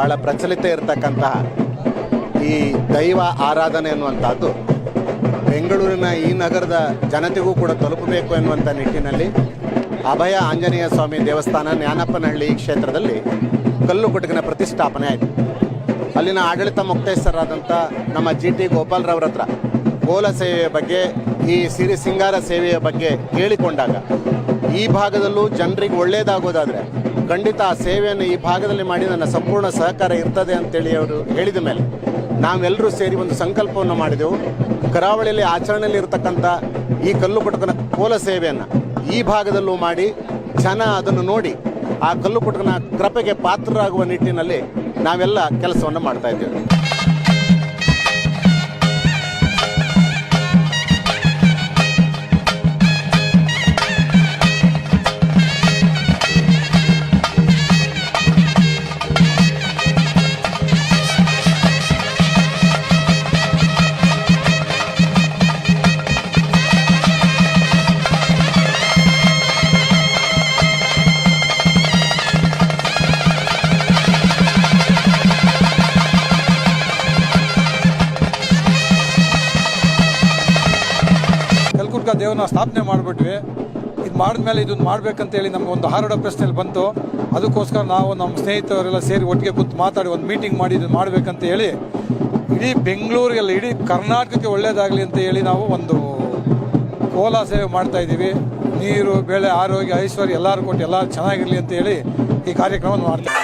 ಭಾಳ ಪ್ರಚಲಿತ ಇರತಕ್ಕಂತಹ ಈ ದೈವ ಆರಾಧನೆ ಅನ್ನುವಂಥದ್ದು ಬೆಂಗಳೂರಿನ ಈ ನಗರದ ಜನತೆಗೂ ಕೂಡ ತಲುಪಬೇಕು ಎನ್ನುವಂಥ ನಿಟ್ಟಿನಲ್ಲಿ ಅಭಯ ಆಂಜನೇಯ ಸ್ವಾಮಿ ದೇವಸ್ಥಾನ ಜ್ಞಾನಪ್ಪನಹಳ್ಳಿ ಕ್ಷೇತ್ರದಲ್ಲಿ ಕಲ್ಲು ಕುಟುಕಿನ ಪ್ರತಿಷ್ಠಾಪನೆ ಆಯಿತು. ಅಲ್ಲಿನ ಆಡಳಿತ ಮುಕ್ತೇಶ್ವರರಾದಂಥ ನಮ್ಮ GT ಗೋಪಾಲ್ರವ್ರ ಹತ್ರ ಕೋಲ ಸೇವೆಯ ಬಗ್ಗೆ, ಈ ಸಿರಿ ಸಿಂಗಾರ ಸೇವೆಯ ಬಗ್ಗೆ ಕೇಳಿಕೊಂಡಾಗ ಈ ಭಾಗದಲ್ಲೂ ಜನರಿಗೆ ಒಳ್ಳೆಯದಾಗೋದಾದರೆ ಖಂಡಿತ ಆ ಸೇವೆಯನ್ನು ಈ ಭಾಗದಲ್ಲಿ ಮಾಡಿ ನನ್ನ ಸಂಪೂರ್ಣ ಸಹಕಾರ ಇರ್ತದೆ ಅಂತೇಳಿ ಅವರು ಹೇಳಿದ ಮೇಲೆ ನಾವೆಲ್ಲರೂ ಸೇರಿ ಒಂದು ಸಂಕಲ್ಪವನ್ನು ಮಾಡಿದೆವು. ಕರಾವಳಿಯಲ್ಲಿ ಆಚರಣೆಯಲ್ಲಿ ಇರತಕ್ಕಂಥ ಈ ಕಲ್ಲು ಕುಟುಕನ ಕೋಲ ಸೇವೆಯನ್ನು ಈ ಭಾಗದಲ್ಲೂ ಮಾಡಿ ಜನ ಅದನ್ನು ನೋಡಿ ಆ ಕಲ್ಲು ಕುಟುಕನ ಕೃಪೆಗೆ ಪಾತ್ರರಾಗುವ ನಿಟ್ಟಿನಲ್ಲಿ ನಾವೆಲ್ಲ ಕೆಲಸವನ್ನು ಮಾಡ್ತಾ ಇದ್ದೇವೆ. ದೇವನ ಸ್ಥಾಪನೆ ಮಾಡಿಬಿಟ್ವಿ. ಇದು ಮಾಡಿದ್ಮೇಲೆ ಇದನ್ನು ಮಾಡಬೇಕಂತೇಳಿ ನಮ್ಗೆ ಒಂದು ಹಾರಾಡೋ ಪ್ರಶ್ನೆಯಲ್ಲಿ ಬಂತು. ಅದಕ್ಕೋಸ್ಕರ ನಾವು ನಮ್ಮ ಸ್ನೇಹಿತರೆಲ್ಲ ಸೇರಿ ಒಟ್ಟಿಗೆ ಕೂತು ಮಾತಾಡಿ ಒಂದು ಮೀಟಿಂಗ್ ಮಾಡಿ ಇದನ್ನು ಮಾಡಬೇಕಂತ ಹೇಳಿ ಇಡೀ ಬೆಂಗಳೂರಿಗೆಲ್ಲ ಇಡೀ ಕರ್ನಾಟಕಕ್ಕೆ ಒಳ್ಳೆಯದಾಗಲಿ ಅಂತ ಹೇಳಿ ನಾವು ಒಂದು ಕೋಲ ಸೇವೆ ಮಾಡ್ತಾಯಿದ್ದೀವಿ. ನೀರು, ಬೆಳೆ, ಆರೋಗ್ಯ, ಐಶ್ವರ್ಯ ಎಲ್ಲರೂ ಕೊಟ್ಟು ಎಲ್ಲರೂ ಚೆನ್ನಾಗಿರಲಿ ಅಂತ ಹೇಳಿ ಈ ಕಾರ್ಯಕ್ರಮವನ್ನು ಮಾಡ್ತೀವಿ.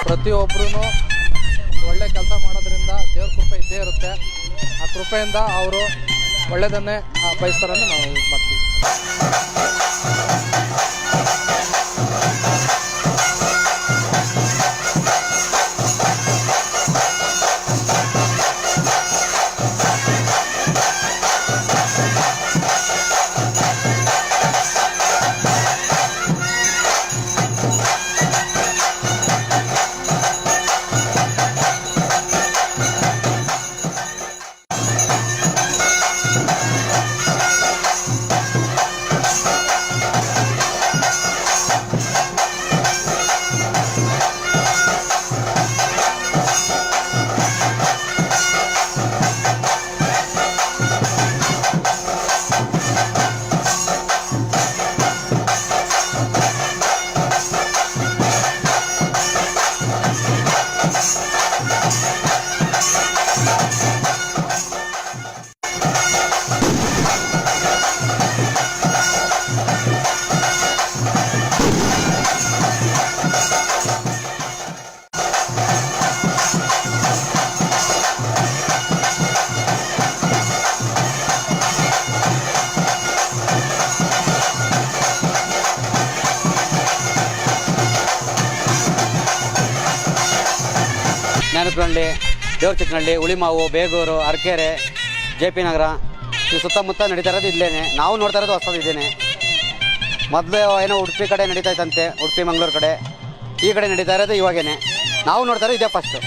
ಪ್ರತಿಯೊಬ್ಬರೂ ಒಳ್ಳೆ ಕೆಲಸ ಮಾಡೋದ್ರಿಂದ ದೇವ್ರ ಕೃಪೆ ಇದ್ದೇ ಇರುತ್ತೆ. ಆ ಕೃಪೆಯಿಂದ ಅವರು ಒಳ್ಳೆಯದನ್ನೇ ಬಯಸ್ತಾರನ್ನು ನಾವು ಇದು ಮಾಡ್ತೀವಿ. ಜಾನಕನಹಳ್ಳಿ, ದೇವ್ರಚಿಕ್ಕನಹಳ್ಳಿ, ಹುಳಿಮಾವು, ಬೇಗೂರು, ಅರಕೆರೆ, JP ನಗರ ಈ ಸುತ್ತಮುತ್ತ ನಡೀತಾ ಇರೋದು ಇಲ್ಲೇನೆ. ನಾವು ನೋಡ್ತಾ ಇರೋದು ಹೊಸದು ಇದ್ದೇನೆ. ಮೊದಲು ಏನೋ ಉಡುಪಿ ಕಡೆ ನಡೀತಾ ಇತ್ತಂತೆ, ಉಡುಪಿ ಮಂಗಳೂರು ಕಡೆ, ಈ ಕಡೆ ನಡೀತಾ ಇರೋದು ಇವಾಗೇನೆ. ನಾವು ನೋಡ್ತಾ ಇರೋದು ಇದೇ ಫಸ್ಟು.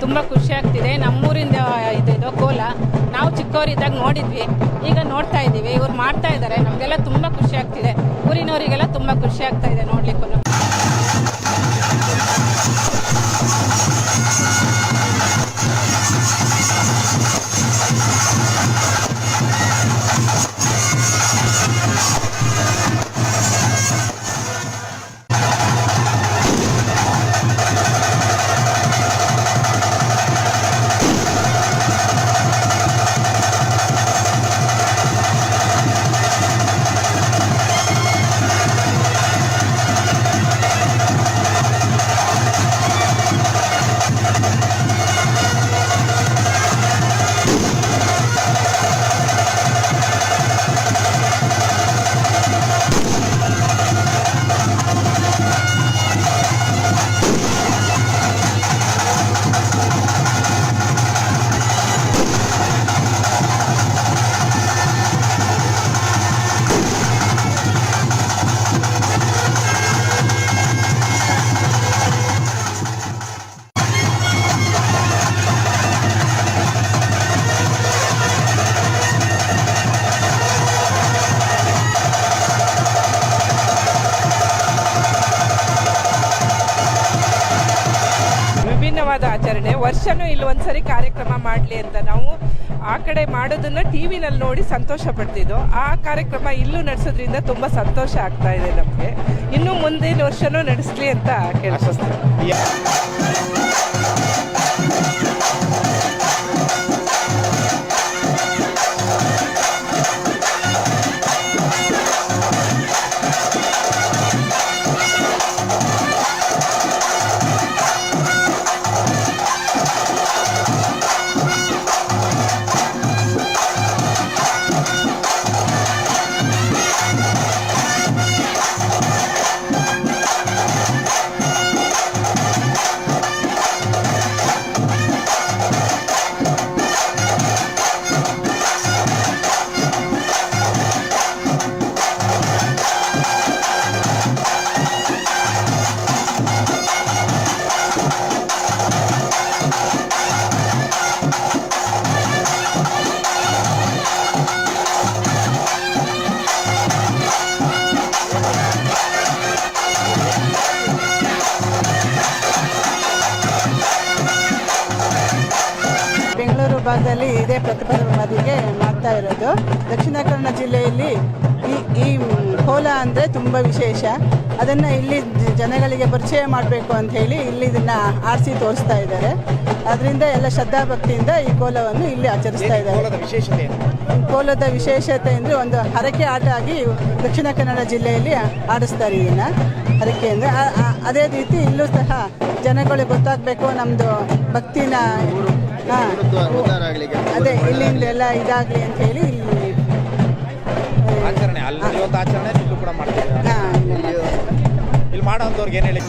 ತುಂಬ ಖುಷಿ ಆಗ್ತಿದೆ. ನಮ್ಮೂರಿಂದ ಇದು ಕೋಲ ನಾವು ಚಿಕ್ಕವರಿದ್ದಾಗ ನೋಡಿದ್ವಿ, ಈಗ ನೋಡ್ತಾ ಇದ್ದೀವಿ. ಇವ್ರು ಮಾಡ್ತಾ ಇದ್ದಾರೆ, ನಮಗೆಲ್ಲ ತುಂಬ ಖುಷಿ ಆಗ್ತಿದೆ. ಊರಿನವರಿಗೆಲ್ಲ ತುಂಬ ಖುಷಿ ಆಗ್ತಾ ಇದೆ ನೋಡ್ಲಿಕ್ಕೂ. ಆಚರಣೆ ವರ್ಷನೂ ಇಲ್ಲಿ ಒಂದ್ಸರಿ ಕಾರ್ಯಕ್ರಮ ಮಾಡಲಿ ಅಂತ ನಾವು ಆ ಕಡೆ ಮಾಡೋದನ್ನ ಟಿವಿನಲ್ಲಿ ನೋಡಿ ಸಂತೋಷ ಪಡ್ತಿದ್ದು. ಆ ಕಾರ್ಯಕ್ರಮ ಇಲ್ಲೂ ನಡೆಸೋದ್ರಿಂದ ತುಂಬ ಸಂತೋಷ ಆಗ್ತಾ ಇದೆ ನಮಗೆ. ಇನ್ನು ಮುಂದಿನ ವರ್ಷನೂ ನಡೆಸಲಿ ಅಂತ ಕೇಳಿಸ್ತೀವಿ. ಭಾಗದಲ್ಲಿ ಇದೇ ಪ್ರತಿಭಟನೆಗೆ ಮಾಡ್ತಾ ಇರೋದು. ದಕ್ಷಿಣ ಕನ್ನಡ ಜಿಲ್ಲೆಯಲ್ಲಿ ಈ ಕೋಲ ಅಂದರೆ ತುಂಬ ವಿಶೇಷ. ಅದನ್ನು ಇಲ್ಲಿ ಜನಗಳಿಗೆ ಪರಿಚಯ ಮಾಡಬೇಕು ಅಂತ ಹೇಳಿ ಇಲ್ಲಿ ಇದನ್ನು ಆರಿಸಿ ತೋರಿಸ್ತಾ ಇದ್ದಾರೆ. ಅದರಿಂದ ಎಲ್ಲ ಶ್ರದ್ಧಾಭಕ್ತಿಯಿಂದ ಈ ಕೋಲವನ್ನು ಇಲ್ಲಿ ಆಚರಿಸ್ತಾ ಇದ್ದಾರೆ. ಕೋಲದ ವಿಶೇಷತೆ ಅಂದರೆ ಒಂದು ಹರಕೆ ಆಟ ಆಗಿ ದಕ್ಷಿಣ ಕನ್ನಡ ಜಿಲ್ಲೆಯಲ್ಲಿ ಆಡಿಸ್ತಾರೆ ಇದನ್ನು. ಹರಕೆ ಅಂದರೆ ಅದೇ ರೀತಿ ಇಲ್ಲೂ ಸಹ ಜನಗಳಿಗೆ ಗೊತ್ತಾಗಬೇಕು ನಮ್ಮದು ಭಕ್ತಿನ ಹಾಂ ಉದ್ಧಾರ ಆಗ್ಲಿಕ್ಕೆ ಅದೇ ಇಲ್ಲಿಂದೆಲ್ಲ ಇದಾಗಲಿ ಅಂತ ಹೇಳಿ ಇಲ್ಲಿ ಆಚರಣೆ ಅಲ್ಲಿ ಇವತ್ತು ಆಚರಣೆ ಇಲ್ಲೂ ಕೂಡ ಮಾಡ್ತಿದ್ದೀರಾ? ಹಾಂ ಇಲ್ಲಿ ಮಾಡೋಂಥವ್ರಿಗೆ ಏನು ಹೇಳಿ?